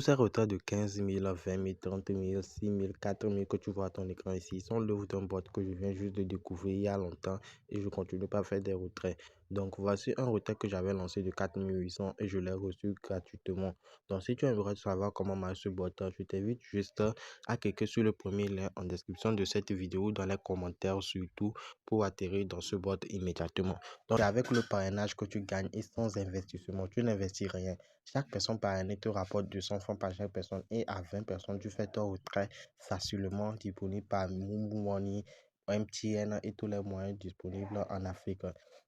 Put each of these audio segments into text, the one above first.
Tous ces retraits de 15 000, 20 000, 30 000, 6 000, 4 000 que tu vois à ton écran ici sont l'œuvre d'un bot que je viens juste de découvrir il y a longtemps et je continue pas à faire des retraits. Donc voici un retrait que j'avais lancé de 4 800 et je l'ai reçu gratuitement. Donc si tu aimerais savoir comment marche ce bot, je t'invite juste à cliquer sur le premier lien en description de cette vidéo ou dans les commentaires surtout pour atterrir dans ce bot immédiatement. Donc c'est avec le parrainage que tu gagnes et sans investissement, tu n'investis rien. Chaque personne parrainée te rapporte 200 francs par chaque personne et à 20 personnes, tu fais ton retrait facilement disponible par Money, MTN et tous les moyens disponibles en Afrique.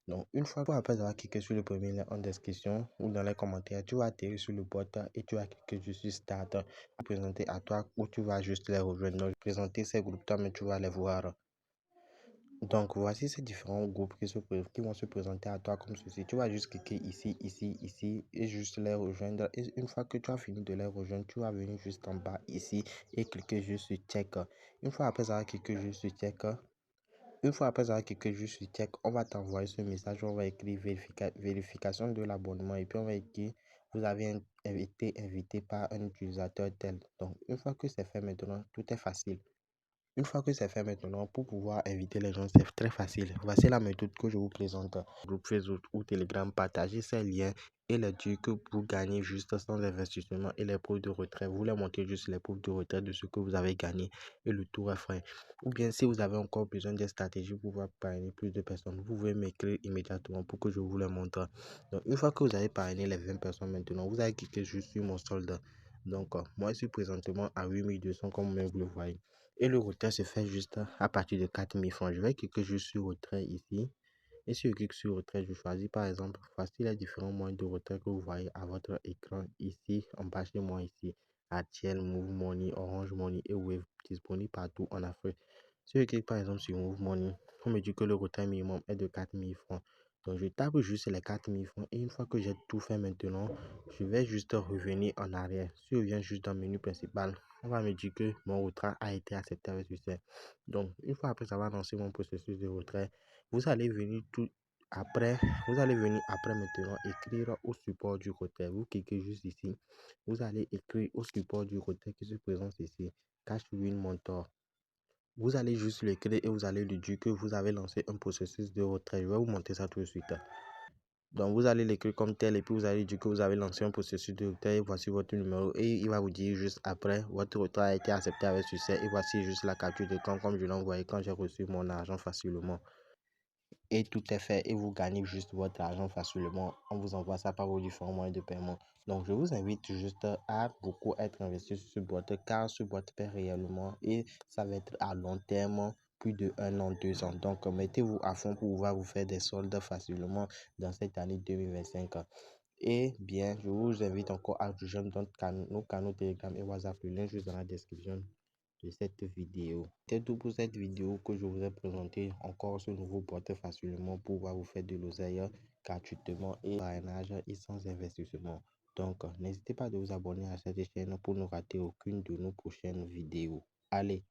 Donc, une fois après avoir cliqué sur le premier lien en description ou dans les commentaires, tu vas atterrir sur le bot et tu vas cliquer sur Start à présenter à toi ou tu vas juste les rejoindre. Donc, présenter ces groupes, toi, mais tu vas les voir. Donc, voici ces différents groupes qui vont se présenter à toi comme ceci. Tu vas juste cliquer ici, ici, ici et juste les rejoindre. Et une fois que tu as fini de les rejoindre, tu vas venir juste en bas ici et cliquer juste sur Check. Une fois après avoir cliqué juste sur Check, on va t'envoyer ce message. On va écrire vérification de l'abonnement et puis on va écrire vous avez été invité par un utilisateur tel. Donc, une fois que c'est fait maintenant, tout est facile. Une fois que c'est fait maintenant, pour pouvoir inviter les gens, c'est très facile. Voici la méthode que je vous présente. Groupe Facebook ou Telegram, partagez ces liens et les dire que vous gagnez juste sans investissement et les preuves de retrait. Vous les montrez juste les preuves de retrait de ce que vous avez gagné et le tour est frais. Ou bien si vous avez encore besoin de stratégies pour pouvoir parrainer plus de personnes, vous pouvez m'écrire immédiatement pour que je vous les montre. Donc une fois que vous avez parrainé les 20 personnes maintenant, vous allez cliquer juste sur mon solde. Donc moi je suis présentement à 8200 comme vous le voyez. Et le retrait se fait juste à partir de 4000 francs. Je vais cliquer juste sur retrait ici. Et si je clique sur retrait, je choisis par exemple, voici les différents moyens de retrait que vous voyez à votre écran ici, en bas chez moi ici. RTL, Move Money, Orange Money et Wave disponibles partout en Afrique. Si je clique par exemple sur Move Money, on me dit que le retrait minimum est de 4000 francs. Donc je tape juste les 4000 francs et une fois que j'ai tout fait maintenant, je vais juste revenir en arrière. Si je viens juste dans le menu principal, on va me dire que mon retrait a été accepté avec succès. Donc une fois après avoir lancé mon processus de retrait, vous allez venir après maintenant écrire au support du retrait. Vous cliquez juste ici. Vous allez écrire au support du retrait qui se présente ici. Cash Win Mentor. Vous allez juste l'écrire et vous allez lui dire que vous avez lancé un processus de retrait. Je vais vous montrer ça tout de suite. Donc, vous allez l'écrire comme tel et puis vous allez dire que vous avez lancé un processus de retrait. Voici votre numéro et il va vous dire juste après, votre retrait a été accepté avec succès et voici juste la capture d'écran comme je l'ai envoyé quand j'ai reçu mon argent facilement. Et tout est fait et vous gagnez juste votre argent facilement. On vous envoie ça par vos différents moyens de paiement. Donc, je vous invite juste à beaucoup être investi sur ce boîte car ce boîte paie réellement et ça va être à long terme, plus de 1 an, 2 ans. Donc, mettez-vous à fond pour pouvoir vous faire des soldes facilement dans cette année 2025. Et bien, je vous invite encore à rejoindre nos canaux Telegram et WhatsApp. Le lien juste dans la description de cette vidéo. C'est tout pour cette vidéo que je vous ai présenté encore ce nouveau boîte facilement pour pouvoir vous faire de l'oseille gratuitement et parrainage et sans investissement. Donc, n'hésitez pas à vous abonner à cette chaîne pour ne rater aucune de nos prochaines vidéos. Allez!